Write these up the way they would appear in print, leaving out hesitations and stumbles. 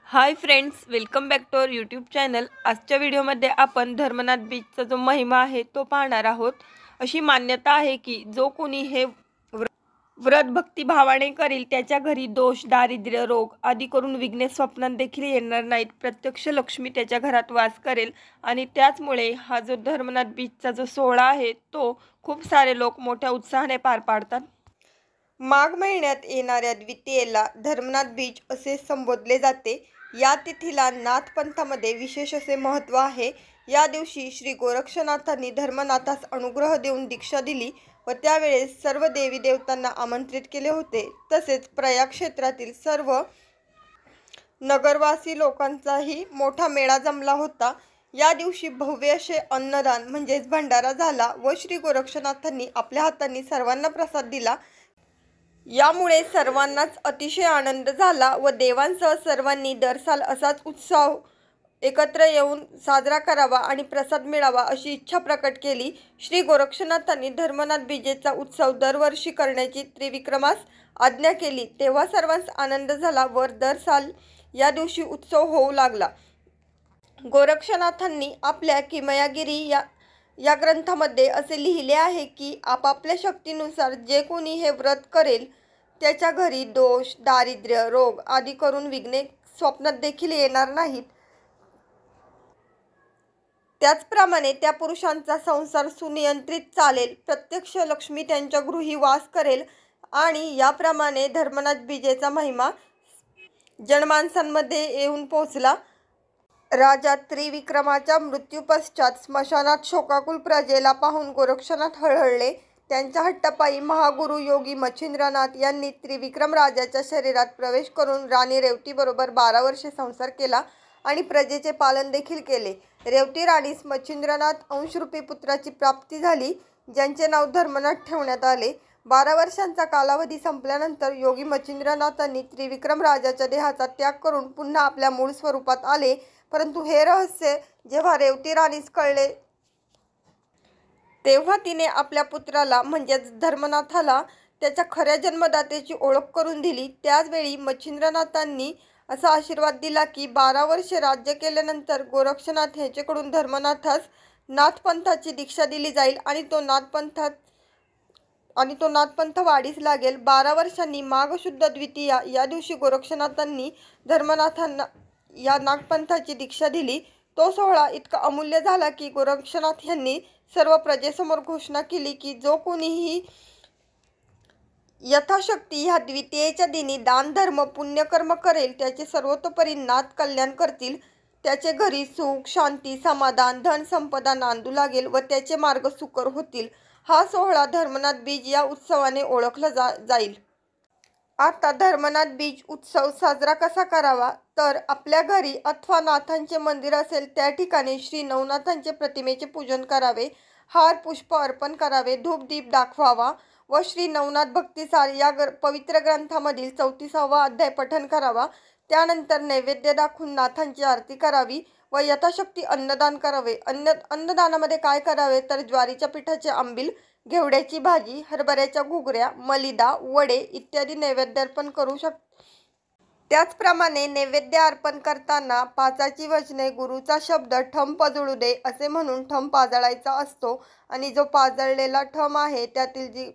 High friends, welcome back to our YouTube channel. आजच्या व्हिडिओमध्ये आपण धर्मनाथ बीचचा जो महिमा आहे तो पाहणार आहोत। अशी मान्यता आहे की जो कोणी हे व्रत भक्तिभावाने करील त्याच्या घरी दोष, दारिद्र्य, रोग आदी करून विघ्ने स्वप्नात देखील येणार नाहीत। प्रत्यक्ष लक्ष्मी त्याच्या घरात वास करेल आणि त्याचमुळे हा जो धर्मनाथ बीचचा जो सोहळा आहे तो खूप सारे लोक मोठ्या उत्साहाने पार पाडतात। माघ महिन्यात येणाऱ्या द्वितीयेला धर्मनाथ बीज असे संबोधले जाते। या तिथीला नाथ पंथामध्ये विशेष असे महत्त्व आहे। या दिवशी श्री गोरक्षनाथांनी धर्मनाथास अनुग्रह देऊन दीक्षा दिली व त्यावेळेस सर्व देवी देवतांना आमंत्रित केले होते। तसेच प्रयाग क्षेत्रातील सर्व नगरवासी लोकांचाही मोठा मेळा जमला होता। या दिवशी भव्य असे अन्नदान म्हणजेच भंडारा झाला व श्री गोरक्षनाथांनी आपल्या हातांनी सर्वांना प्रसाद दिला। यामुळे सर्वांनाच अतिशय आनंद झाला व देवांसह सर्वांनी दरसाल असाच उत्सव एकत्र येऊन साजरा करावा आणि प्रसाद मिळावा अशी इच्छा प्रकट केली। श्री गोरक्षनाथांनी धर्मनाथ बीजेचा उत्सव दरवर्षी करण्याची त्रिविक्रमास आज्ञा केली। तेव्हा सर्वांस आनंद झाला व दरसाल या दिवशी उत्सव होऊ लागला। गोरक्षनाथांनी आपल्या किमयागिरी या ग्रंथामध्ये असे लिहिले आहे की आपापल्या शक्तीनुसार जे कोणी हे व्रत करेल त्याच्या घरी दोष, दारिद्र्य, रोग आदी करून विघ्ने स्वप्नात देखील येणार नाहीत। त्याचप्रमाणे त्या पुरुषांचा संसार सुनियंत्रित चालेल, प्रत्यक्ष लक्ष्मी त्यांच्या गृही वास करेल आणि याप्रमाणे धर्मनाथ बीजेचा महिमा जनमानसांमध्ये येऊन पोहोचला। राजा त्रिविक्रमाच्या मृत्यूपश्चात स्मशानात शोकाकुल प्रजेला पाहून गोरक्षनाथ हळहळले। त्यांच्या हट्टापायी महागुरु योगी मच्छिंद्रनाथ यांनी त्रिविक्रम राजाच्या शरीरात प्रवेश करून राणी रेवतीबरोबर 12 वर्षे संसार केला आणि प्रजेचे पालन देखील केले। रेवती राणीस मच्छिंद्रनाथ अंशरूपी पुत्राची प्राप्ती झाली, ज्यांचे नाव धर्मनाथ ठेवण्यात आले। 12 वर्षांचा कालावधी संपल्यानंतर योगी मच्छिंद्रनाथांनी त्रिविक्रम राजाच्या देहाचा त्याग करून पुन्हा आपल्या मूळ स्वरूपात आले। परंतु हे रहस्य जेव्हा रेवती राणीस कळले तेव्हा तिने आपल्या पुत्राला म्हणजेच धर्मनाथाला त्याच्या खऱ्या जन्मदात्याची ओळख करून दिली। त्याचवेळी मच्छिंद्रनाथांनी असा आशीर्वाद दिला की 12 वर्षे राज्य केल्यानंतर गोरक्षनाथ ह्याच्याकडून धर्मनाथास नाथपंथाची दीक्षा दिली जाईल आणि तो नाथपंथ वाढीस लागेल। 12 वर्षांनी माघ शुद्ध द्वितीया या दिवशी गोरक्षनाथांनी धर्मनाथांना या नागपंथाची दीक्षा दिली। तो सोहळा इतका अमूल्य झाला की गोरक्षनाथ यांनी सर्व प्रजेसमोर घोषणा केली की जो कोणीही यथाशक्ती ह्या द्वितीयेच्या दिनी दान, धर्म, पुण्यकर्म करेल त्याचे सर्वतोपरी नाथ कल्याण करतील, त्याचे घरी सुख, शांती, समाधान, धन संपदा नांदू लागेल व त्याचे मार्ग सुकर होतील। हा सोहळा धर्मनाथ बीज या उत्सवाने ओळखला जाईल। आता धर्मनाथ बीज उत्सव साजरा कसा करावा तर आपल्या घरी अथवा नाथांचे मंदिर असेल त्या ठिकाणी श्री नवनाथांचे प्रतिमेचे पूजन करावे, हार पुष्प अर्पण करावे, धूप दीप दाखवावा व श्री नवनाथ भक्तिसार या पवित्र ग्रंथामधील 34वा अध्याय पठण करावा। त्यानंतर नैवेद्य दाखवून नाथांची आरती करावी व यथाशक्ती अन्नदान करावे। अन्नदानामध्ये काय करावे तर ज्वारीच्या पिठाचे आंबील, घेवड्याची भाजी, हरभऱ्याच्या घुगऱ्या, मलिदा, वडे इत्यादी नैवेद्य अर्पण करू त्याचप्रमाणे नैवेद्य अर्पण करताना पाचाची वचने, गुरुचा शब्द ठम पजळू दे असे म्हणून ठम पाजळायचा असतो आणि जो पाजळलेला ठम आहे त्यातील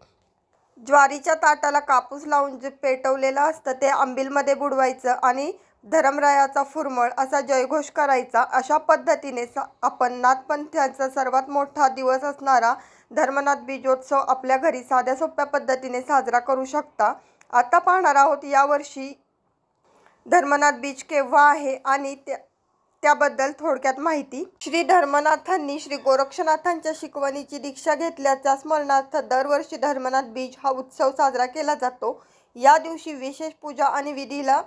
ज्वारीच्या ताटाला कापूस लावून जे पेटवलेलं असतं ते आंबीलमध्ये बुडवायचं आणि धर्मरायाचा फुरमळ असा जयघोष करायचा। अशा पद्धतीने आपण नाथपंथाचा सर्वात मोठा दिवस असणारा धर्मनाथ बीजोत्सव आपल्या घरी साध्या सोप्या पद्धतीने साजरा करू शकता। आता पाहणार आहोत यावर्षी धर्मनाथ बीज केव्हा आहे आणि त्याबद्दल थोडक्यात माहिती। श्री धर्मनाथांनी श्री गोरक्षनाथांच्या शिकवणीची दीक्षा घेतल्याच्या स्मरणार्थ दरवर्षी धर्मनाथ बीज हा उत्सव साजरा केला जातो। या दिवशी विशेष पूजा आणि विधीला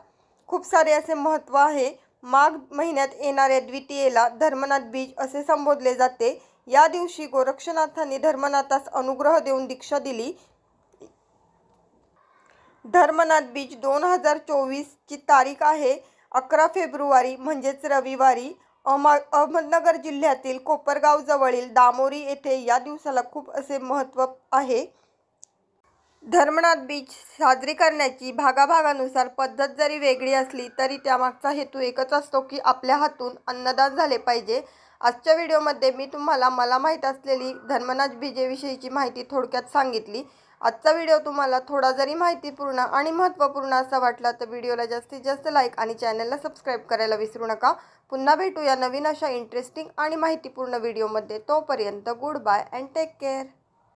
खूप सारे असे महत्त्व आहे। माघ महिन्यात येणाऱ्या द्वितीयेला धर्मनाथ बीज असे संबोधले जाते। या दिवशी गोरक्षनाथांनी धर्मनाथास अनुग्रह देऊन दीक्षा दिली। धर्मनाथ बीज 2024 ची तारीख आहे 11 फेब्रुवारी म्हणजेच रविवारी। अहमदनगर जिल्ह्यातील कोपरगाव जवळील दामोरी येथे या दिवसाला खूप असे महत्त्व आहे। धर्मनाथ बीज साजरी करण्याची भागाभागानुसार पद्धत जरी वेगळी असली तरी त्यामागचा हेतू एकच असतो की आपल्या हातून अन्नदान झाले पाहिजे. आजच्या व्हिडिओमध्ये मी तुम्हाला मला माहीत असलेली धर्मनाथ बीजेविषयीची माहिती थोडक्यात सांगितली. आजचा व्हिडिओ तुम्हाला थोडा जरी माहितीपूर्ण आणि महत्त्वपूर्ण असा वाटला तर व्हिडिओला जास्तीत जास्त लाईक आणि चॅनलला सबस्क्राईब करायला विसरू नका. पुन्हा भेटूया नवीन अशा इंटरेस्टिंग आणि माहितीपूर्ण व्हिडिओमध्ये. तोपर्यंत goodbye and take care.